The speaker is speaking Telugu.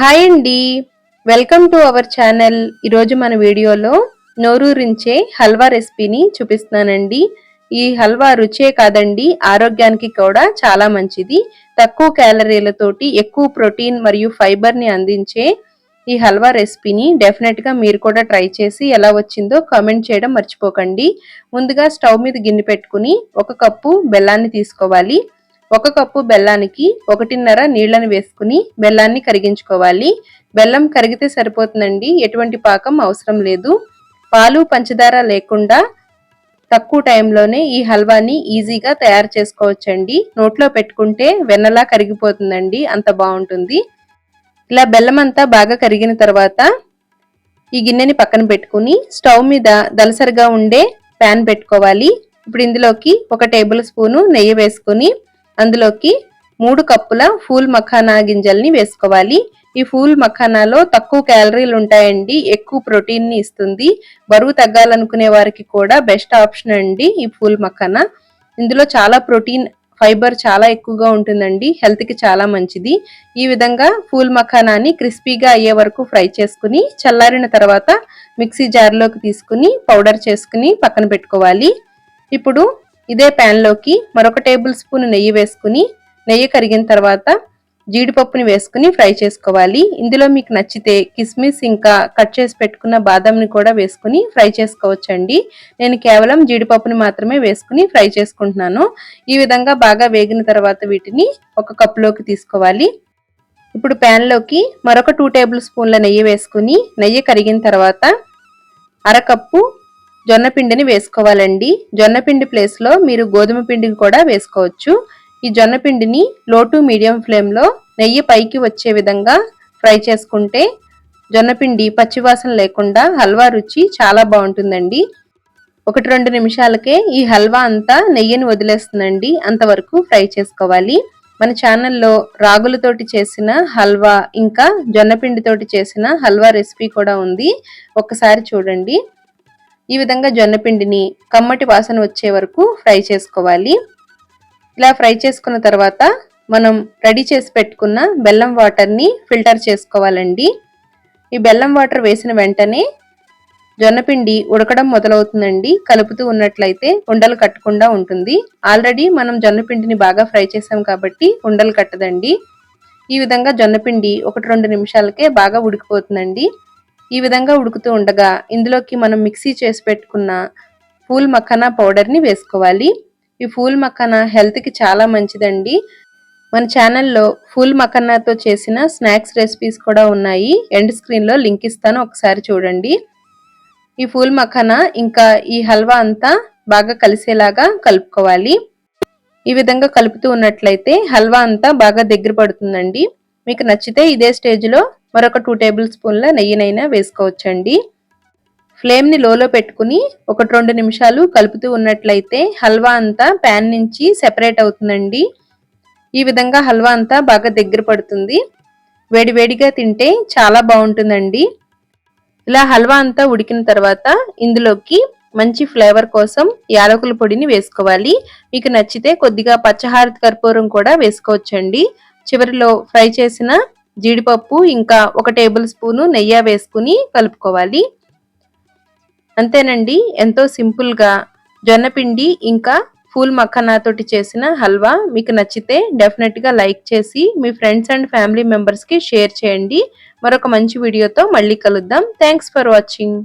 హాయ్ అండి, వెల్కమ్ టు అవర్ ఛానల్. ఈరోజు మన వీడియోలో నోరూరించే హల్వా రెసిపీని చూపిస్తున్నానండి. ఈ హల్వా రుచే కాదండి, ఆరోగ్యానికి కూడా చాలా మంచిది. తక్కువ క్యాలరీలతోటి ఎక్కువ ప్రోటీన్ మరియు ఫైబర్ని అందించే ఈ హల్వా రెసిపీని డెఫినెట్గా మీరు కూడా ట్రై చేసి ఎలా వచ్చిందో కామెంట్ చేయడం మర్చిపోకండి. ముందుగా స్టవ్ మీద గిన్నె పెట్టుకుని 1 కప్పు బెల్లాన్ని తీసుకోవాలి. 1 కప్పు బెల్లానికి 1.5 నీళ్లను వేసుకుని బెల్లాన్ని కరిగించుకోవాలి. బెల్లం కరిగితే సరిపోతుందండి, ఎటువంటి పాకం అవసరం లేదు. పాలు పంచదార లేకుండా తక్కువ టైంలోనే ఈ హల్వాని ఈజీగా తయారు చేసుకోవచ్చండి. నోట్లో పెట్టుకుంటే వెన్నలా కరిగిపోతుందండి, అంత బాగుంటుంది. ఇలా బెల్లం అంతా బాగా కరిగిన తర్వాత ఈ గిన్నెని పక్కన పెట్టుకుని స్టవ్ మీద దలసరిగా ఉండే ప్యాన్ పెట్టుకోవాలి. ఇప్పుడు ఇందులోకి 1 టేబుల్ స్పూను నెయ్యి వేసుకుని అందులోకి 3 కప్పుల ఫూల్ మఖానా గింజల్ని వేసుకోవాలి. ఈ ఫూల్ మఖానాలో తక్కువ క్యాలరీలు ఉంటాయండి, ఎక్కువ ప్రోటీన్ ని ఇస్తుంది. బరువు తగ్గాలనుకునే వారికి కూడా బెస్ట్ ఆప్షన్ అండి ఈ ఫూల్ మఖానా. ఇందులో చాలా ప్రోటీన్, ఫైబర్ చాలా ఎక్కువగా ఉంటుందండి, హెల్త్ కి చాలా మంచిది. ఈ విధంగా ఫూల్ మఖానాని క్రిస్పీగా అయ్యే వరకు ఫ్రై చేసుకుని చల్లారిన తర్వాత మిక్సీ జార్లోకి తీసుకుని పౌడర్ చేసుకుని పక్కన పెట్టుకోవాలి. ఇప్పుడు ఇదే ప్యాన్ లోకి మరొక టేబుల్ స్పూన్ నెయ్యి వేసుకుని నెయ్యి కరిగిన తర్వాత జీడిపప్పుని వేసుకుని ఫ్రై చేసుకోవాలి. ఇందులో మీకు నచ్చితే కిస్మిస్ ఇంకా కట్ చేసి పెట్టుకున్న బాదంని కూడా వేసుకుని ఫ్రై చేసుకోవచ్చండి. నేను కేవలం జీడిపప్పుని మాత్రమే వేసుకుని ఫ్రై చేసుకుంటున్నాను. ఈ విధంగా బాగా వేగిన తర్వాత వీటిని ఒక కప్పులోకి తీసుకోవాలి. ఇప్పుడు ప్యాన్ లోకి మరొక 2 టేబుల్ స్పూన్ల నెయ్యి వేసుకుని నెయ్యి కరిగిన తర్వాత అరకప్పు జొన్న పిండిని వేసుకోవాలండి. జొన్న పిండి ప్లేస్ లో మీరు గోధుమ పిండిని కూడా వేసుకోవచ్చు. ఈ జొన్న పిండిని లో టు మీడియం ఫ్లేమ్ లో నెయ్యి పైకి వచ్చే విధంగా ఫ్రై చేసుకుంటే జొన్న పిండి పచ్చివాసన లేకుండా హల్వా రుచి చాలా బాగుంటుందండి. 1-2 నిమిషాలకే ఈ హల్వా అంతా నెయ్యిని వదిలేస్తుందండి, అంతవరకు ఫ్రై చేసుకోవాలి. మన ఛానల్లో రాగులతోటి చేసిన హల్వా ఇంకా జొన్న పిండితోటి చేసిన హల్వా రెసిపీ కూడా ఉంది, ఒక్కసారి చూడండి. ఈ విధంగా జొన్న పిండిని కమ్మటి వాసన వచ్చే వరకు ఫ్రై చేసుకోవాలి. ఇలా ఫ్రై చేసుకున్న తర్వాత మనం రెడీ చేసి పెట్టుకున్న బెల్లం వాటర్ని ఫిల్టర్ చేసుకోవాలండి. ఈ బెల్లం వాటర్ వేసిన వెంటనే జొన్నపిండి ఉడకడం మొదలవుతుందండి. కలుపుతూ ఉన్నట్లయితే ఉండలు కట్టకుండా ఉంటుంది. ఆల్రెడీ మనం జొన్నపిండిని బాగా ఫ్రై చేసాం కాబట్టి ఉండలు కట్టదండి. ఈ విధంగా జొన్నపిండి 1-2 నిమిషాలకే బాగా ఉడికిపోతుందండి. ఈ విధంగా ఉడుకుతూ ఉండగా ఇందులోకి మనం మిక్సీ చేసి పెట్టుకున్న ఫూల్ మఖానా పౌడర్ని వేసుకోవాలి. ఈ ఫూల్ మఖానా హెల్త్కి చాలా మంచిదండి. మన ఛానల్లో ఫూల్ మఖానాతో చేసిన స్నాక్స్ రెసిపీస్ కూడా ఉన్నాయి, ఎండ్ స్క్రీన్లో లింక్ ఇస్తాను, ఒకసారి చూడండి. ఈ ఫూల్ మఖానా ఇంకా ఈ హల్వా అంతా బాగా కలిసేలాగా కలుపుకోవాలి. ఈ విధంగా కలుపుతూ ఉన్నట్లయితే హల్వా అంతా బాగా దగ్గర పడుతుందండి. మీకు నచ్చితే ఇదే స్టేజ్లో మరొక 2 టేబుల్ స్పూన్ల నెయ్యినైనా వేసుకోవచ్చండి. ఫ్లేమ్ని లోలో పెట్టుకుని 1-2 నిమిషాలు కలుపుతూ ఉన్నట్లయితే హల్వా అంతా ప్యాన్ నుంచి సెపరేట్ అవుతుందండి. ఈ విధంగా హల్వా అంతా బాగా దగ్గర పడుతుంది. వేడివేడిగా తింటే చాలా బాగుంటుందండి. ఇలా హల్వా అంతా ఉడికిన తర్వాత ఇందులోకి మంచి ఫ్లేవర్ కోసం యాలకుల పొడిని వేసుకోవాలి. మీకు నచ్చితే కొద్దిగా పచ్చహారతి కర్పూరం కూడా వేసుకోవచ్చండి. చివరిలో ఫ్రై చేసిన జీడిపప్పు ఇంకా 1 టేబుల్ స్పూను నెయ్యి వేసుకుని కలుపుకోవాలి. అంతేనండి, ఎంతో సింపుల్గా జొన్నపిండి ఇంకా ఫూల్ మఖానా తోటి చేసిన హల్వా మీకు నచ్చితే డెఫినెట్గా లైక్ చేసి మీ ఫ్రెండ్స్ అండ్ ఫ్యామిలీ మెంబర్స్కి షేర్ చేయండి. మరొక మంచి వీడియోతో మళ్ళీ కలుద్దాం. Thanks for watching.